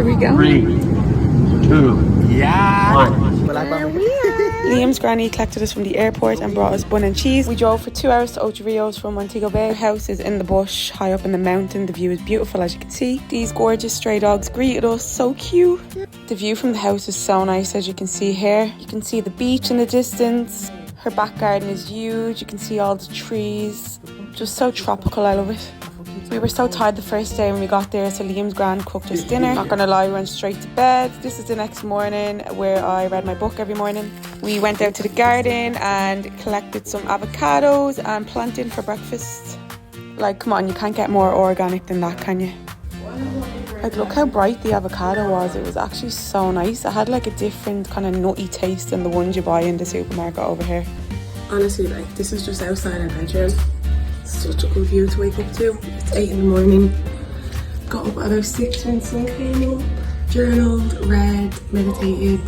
we go. 3, 2, Yeah. 1. Liam's granny collected us from the airport and brought us bun and cheese. We drove for 2 hours to Ocho Rios from Montego Bay. The house is in the bush, high up in the mountain. The view is beautiful, as you can see. These gorgeous stray dogs greeted us, so cute. The view from the house is so nice, as you can see here. You can see the beach in the distance. Her back garden is huge. You can see all the trees. Just so tropical, I love it. We were so tired the first day when we got there, so Liam's gran cooked us dinner. Not gonna lie, we went straight to bed. This is the next morning where I read my book every morning. We went out to the garden and collected some avocados and plantain for breakfast. Like, come on, you can't get more organic than that, can you? Like, look how bright the avocado was. It was actually so nice. It had like a different kind of nutty taste than the ones you buy in the supermarket over here. Honestly, like, this is just outside our bedroom. Such a good view to wake up to. It's 8 in the morning. Got up at about 6 when the sun came up. Journaled, read, meditated.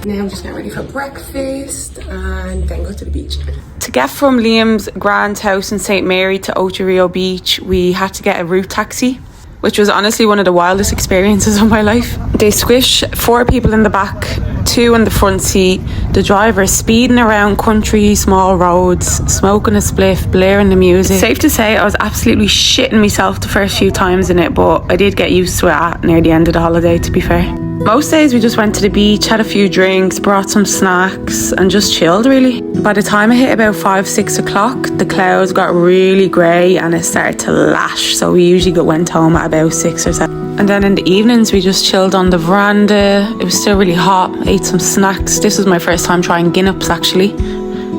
Now I'm just getting ready for breakfast and then go to the beach. To get from Liam's grand house in St. Mary to Ocho Rio Beach, we had to get a route taxi, which was honestly one of the wildest experiences of my life. They squish 4 people in the back, 2 in the front seat. The driver speeding around country, small roads, smoking a spliff, blaring the music. It's safe to say I was absolutely shitting myself the first few times in it, but I did get used to it at near the end of the holiday, to be fair. Most days we just went to the beach, had a few drinks, brought some snacks and just chilled really. By the time I hit about 5-6 o'clock, the clouds got really grey and it started to lash, so we usually went home at about 6 or 7. And then in the evenings we just chilled on the veranda. It was still really hot, ate some snacks. This was my first time trying guineps actually.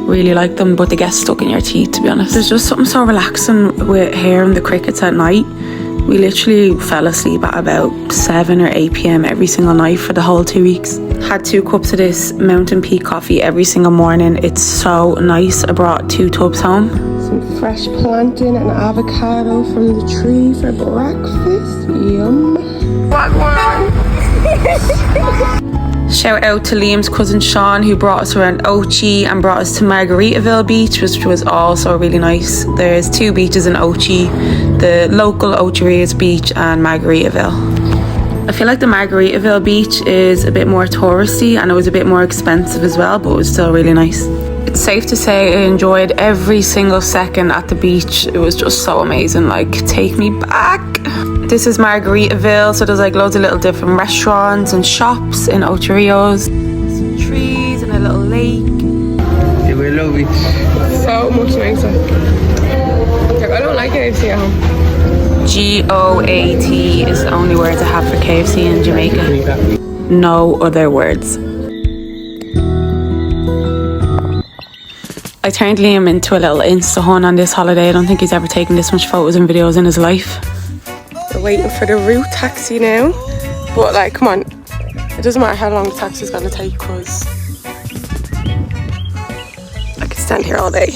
Really like them, but they get stuck in your teeth, to be honest. There's just something so relaxing with hearing the crickets at night. We literally fell asleep at about 7 or 8 p.m. every single night for the whole 2 weeks. Had 2 cups of this Mountain Peak coffee every single morning. It's so nice. I brought 2 tubs home. Some fresh plantain and avocado from the tree for breakfast. Yum. Shout out to Liam's cousin Sean, who brought us around Ochi and brought us to Margaritaville Beach, which was also really nice. There's 2 beaches in Ochi, the local Ocho Rios Beach and Margaritaville. I feel like the Margaritaville Beach is a bit more touristy and it was a bit more expensive as well, but it was still really nice. It's safe to say I enjoyed every single second at the beach. It was just so amazing, like, take me back. This is Margaritaville, so there's like loads of little different restaurants and shops in Ocho Rios. Some trees and a little lake. Yeah, we love it. So much nicer. Like, I don't like KFC at home. GOAT is the only words I have for KFC in Jamaica. No other words. I turned Liam into a little Insta-hun on this holiday. I don't think he's ever taken this much photos and videos in his life. We're waiting for the route taxi now. But like, come on. It doesn't matter how long the taxi's gonna take because I could stand here all day.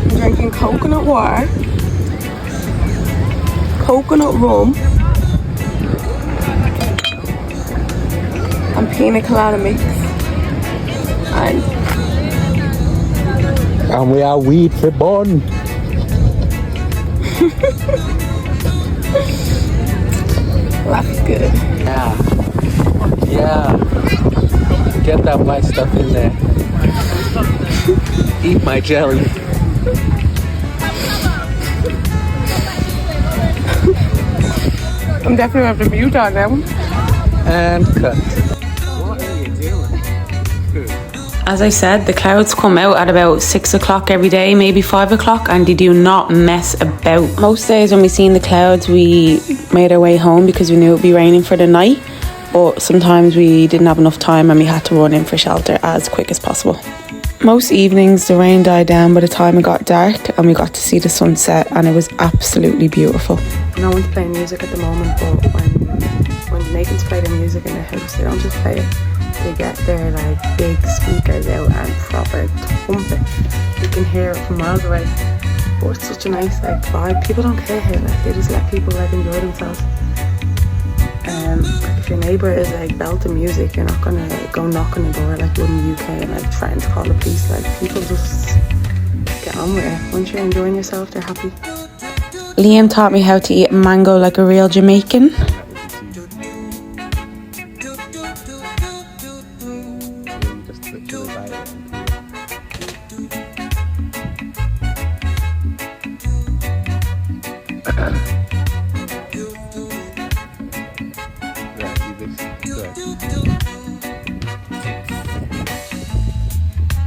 I'm drinking coconut water, coconut rum, and pina colada mix. And we are weed for bun. That's good. Yeah. Get that white stuff in there. Eat my jelly. I'm definitely gonna have to mute on now. And cut. What are you doing? As I said, the clouds come out at about 6 o'clock every day, maybe 5 o'clock, and they do not mess about. Most days when we seen the clouds, we made our way home because we knew it would be raining for the night. But sometimes we didn't have enough time and we had to run in for shelter as quick as possible. Most evenings the rain died down by the time it got dark and we got to see the sunset, and it was absolutely beautiful. No one's playing music at the moment, but when Nathan's play the music in the house, they don't just play it. They get their like big speakers out and proper thump it. You can hear it from miles away. But it's such a nice like vibe. People don't care here, like they just let people like enjoy themselves. If your neighbour is like belting music, you're not gonna go knock on the door like you would in the UK and like threaten to call the police. Like, people just get on with it. Once you're enjoying yourself, they're happy. Liam taught me how to eat mango like a real Jamaican.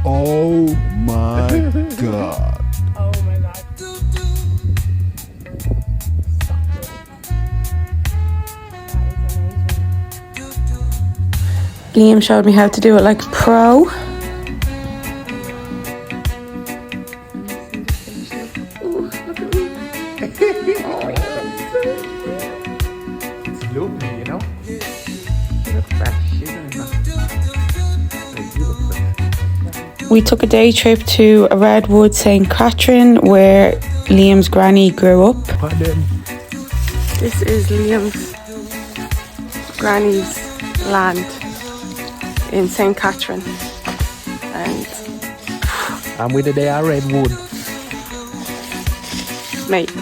Oh my god. Oh my god. Liam showed me how to do it like a pro. It's lovely, you know? You look fresh, isn't it? You look fresh. We took a day trip to Redwood, St. Catherine, where Liam's granny grew up. Pardon? This is Liam's granny's land in St. Catherine. And I'm with the day I Redwood. mate,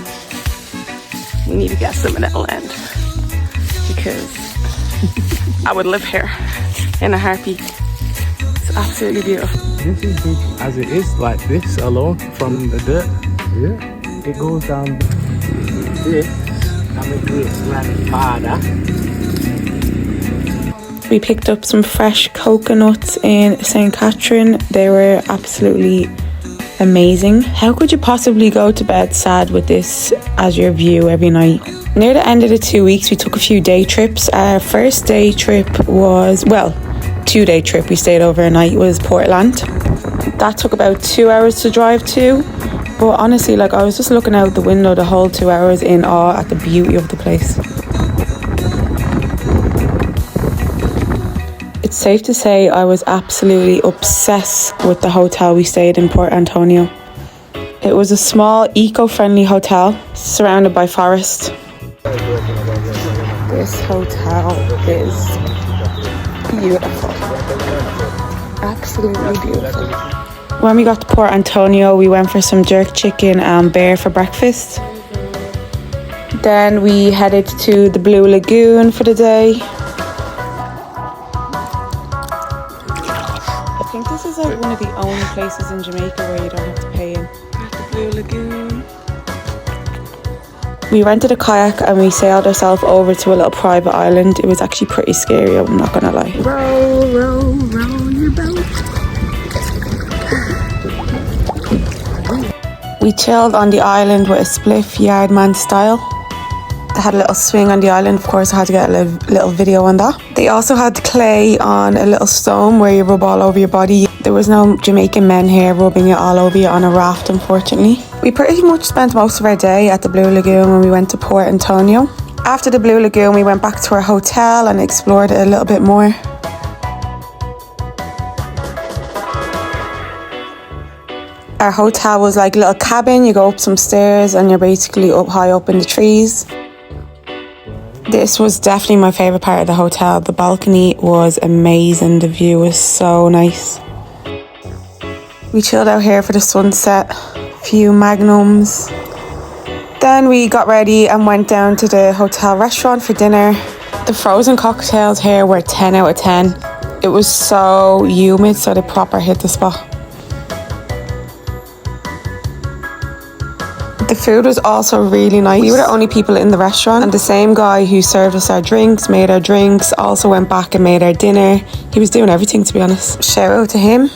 we need to get some of that land because I would live here in a heartbeat. It's absolutely beautiful. This is big as it is, like this alone from the dirt. Yeah. It goes down this. I'm a great grandfather. We picked up some fresh coconuts in St. Catherine. They were absolutely amazing. How could you possibly go to bed sad with this as your view every night? Near the end of the 2 weeks, we took a few day trips. Our first day trip was, well, 2-day trip. We stayed overnight, was Portland. That took about 2 hours to drive to. But honestly, like, I was just looking out the window the whole 2 hours in awe at the beauty of the place. It's safe to say I was absolutely obsessed with the hotel we stayed in Port Antonio. It was a small, eco-friendly hotel surrounded by forest. This hotel is beautiful. Absolutely beautiful. When we got to Port Antonio, we went for some jerk chicken and bear for breakfast. Then we headed to the Blue Lagoon for the day. I think this is like one of the only places in Jamaica where you don't have to pay in. At the Blue Lagoon. We rented a kayak and we sailed ourselves over to a little private island. It was actually pretty scary, I'm not gonna lie. Row, row, row your boat. We chilled on the island with a spliff yardman style. They had a little swing on the island, of course I had to get a little video on that. They also had clay on a little stone where you rub all over your body. There was no Jamaican men here rubbing it all over you on a raft, unfortunately. We pretty much spent most of our day at the Blue Lagoon when we went to Port Antonio. After the Blue Lagoon, we went back to our hotel and explored it a little bit more. Our hotel was like a little cabin. You go up some stairs and you're basically up high up in the trees. This was definitely my favourite part of the hotel. The balcony was amazing. The view was so nice. We chilled out here for the sunset. A few magnums. Then we got ready and went down to the hotel restaurant for dinner. The frozen cocktails here were 10 out of 10. It was so humid, so they proper hit the spot. The food was also really nice. We were the only people in the restaurant, and the same guy who served us our drinks, made our drinks, also went back and made our dinner. He was doing everything, to be honest. Shout out to him.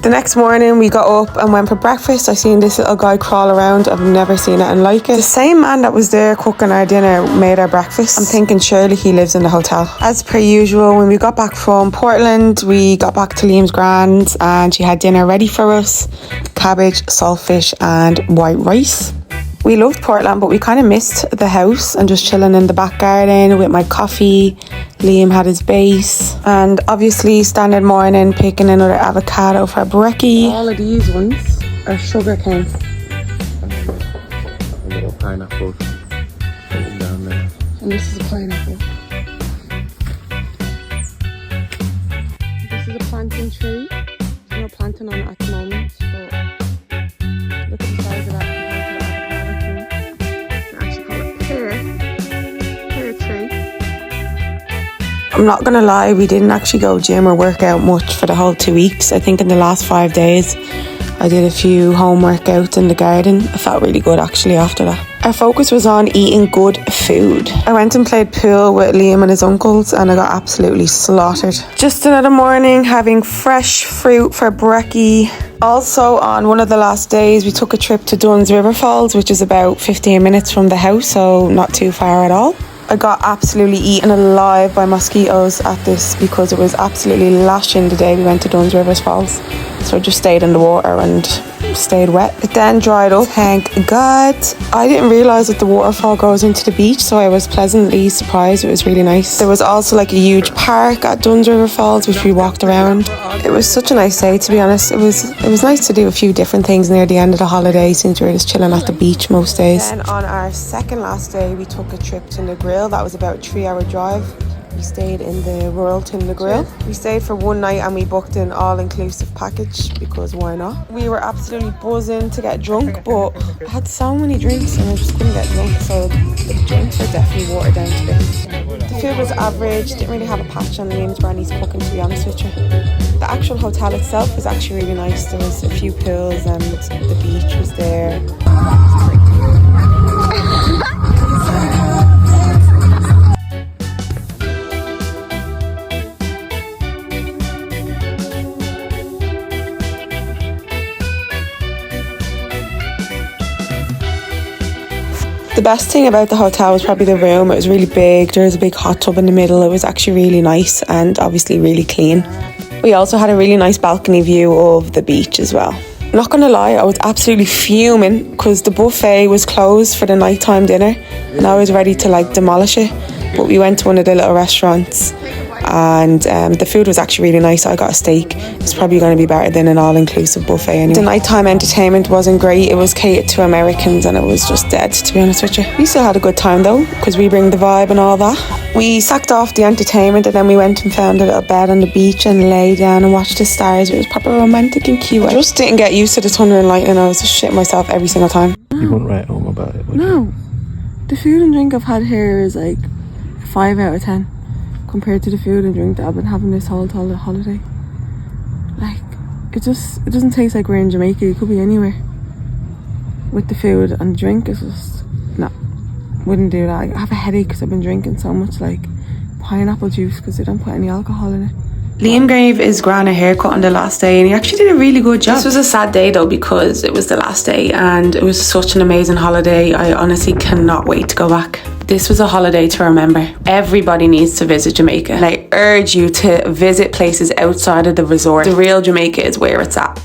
The next morning we got up and went for breakfast. I seen this little guy crawl around. I've never seen anything like it. The same man that was there cooking our dinner made our breakfast. I'm thinking surely he lives in the hotel. As per usual, when we got back from Portland, we got back to Liam's grand's and she had dinner ready for us. Cabbage, saltfish and white rice. We loved Portland, but we kind of missed the house and just chilling in the back garden with my coffee. Liam had his base, and obviously standard morning picking another avocado for brekkie. All of these ones are sugar cane. A little pineapple down there. And this is a pineapple. This is a plantain tree. There's no plantain on it at the moment, but look at the size of that. I'm not gonna lie, we didn't actually go gym or work out much for the whole 2 weeks. I think in the last 5 days I did a few home workouts in the garden. I felt really good actually after that. Our focus was on eating good food. I went and played pool with Liam and his uncles and I got absolutely slaughtered. Just another morning having fresh fruit for brekkie. Also on one of the last days we took a trip to Dunn's River Falls, which is about 15 minutes from the house, so not too far at all. I got absolutely eaten alive by mosquitoes at this because it was absolutely lashing the day we went to Dunn's River Falls. So I just stayed in the water and stayed wet. It then dried up, thank God. I didn't realise that the waterfall goes into the beach, so I was pleasantly surprised. It was really nice. There was also like a huge park at Dunn's River Falls which we walked around. It was such a nice day, to be honest. It was nice to do a few different things near the end of the holiday since we were just chilling at the beach most days. Then on our second last day we took a trip to Negril. That was about a 3-hour drive. We stayed in the Royalton Negril. We stayed for one night and we booked an all-inclusive package because why not? We were absolutely buzzing to get drunk, but I had so many drinks and I just couldn't get drunk, so the drinks are definitely watered down to this. The food was average, didn't really have a patch on Liam's granny's cooking, to be honest with you. The actual hotel itself was actually really nice. There was a few pools and the beach was there. The best thing about the hotel was probably the room. It was really big. There was a big hot tub in the middle. It was actually really nice and obviously really clean. We also had a really nice balcony view of the beach as well. Not gonna lie, I was absolutely fuming because the buffet was closed for the nighttime dinner and I was ready to like demolish it. But we went to one of the little restaurants and the food was actually really nice. I got a steak. It's probably going to be better than an all-inclusive buffet anyway. The nighttime entertainment wasn't great. It was catered to Americans and it was just dead, to be honest with you. We still had a good time though because we bring the vibe and all that. We sacked off the entertainment and then we went and found a little bed on the beach and lay down and watched the stars. It was proper romantic and cute. I just didn't get used to the thunder and lightning. I was just shitting myself every single time. You wouldn't write home about it, would you? No. The food and drink I've had here is like 5 out of 10 compared to the food and drink that I've been having this whole holiday. Like, it doesn't taste like we're in Jamaica. It could be anywhere. With the food and drink, it's just, no, wouldn't do that. I have a headache because I've been drinking so much like pineapple juice because they don't put any alcohol in it. Liam gave his gran a haircut on the last day and he actually did a really good job. This was a sad day though because it was the last day and it was such an amazing holiday. I honestly cannot wait to go back. This was a holiday to remember. Everybody needs to visit Jamaica. And I urge you to visit places outside of the resort. The real Jamaica is where it's at.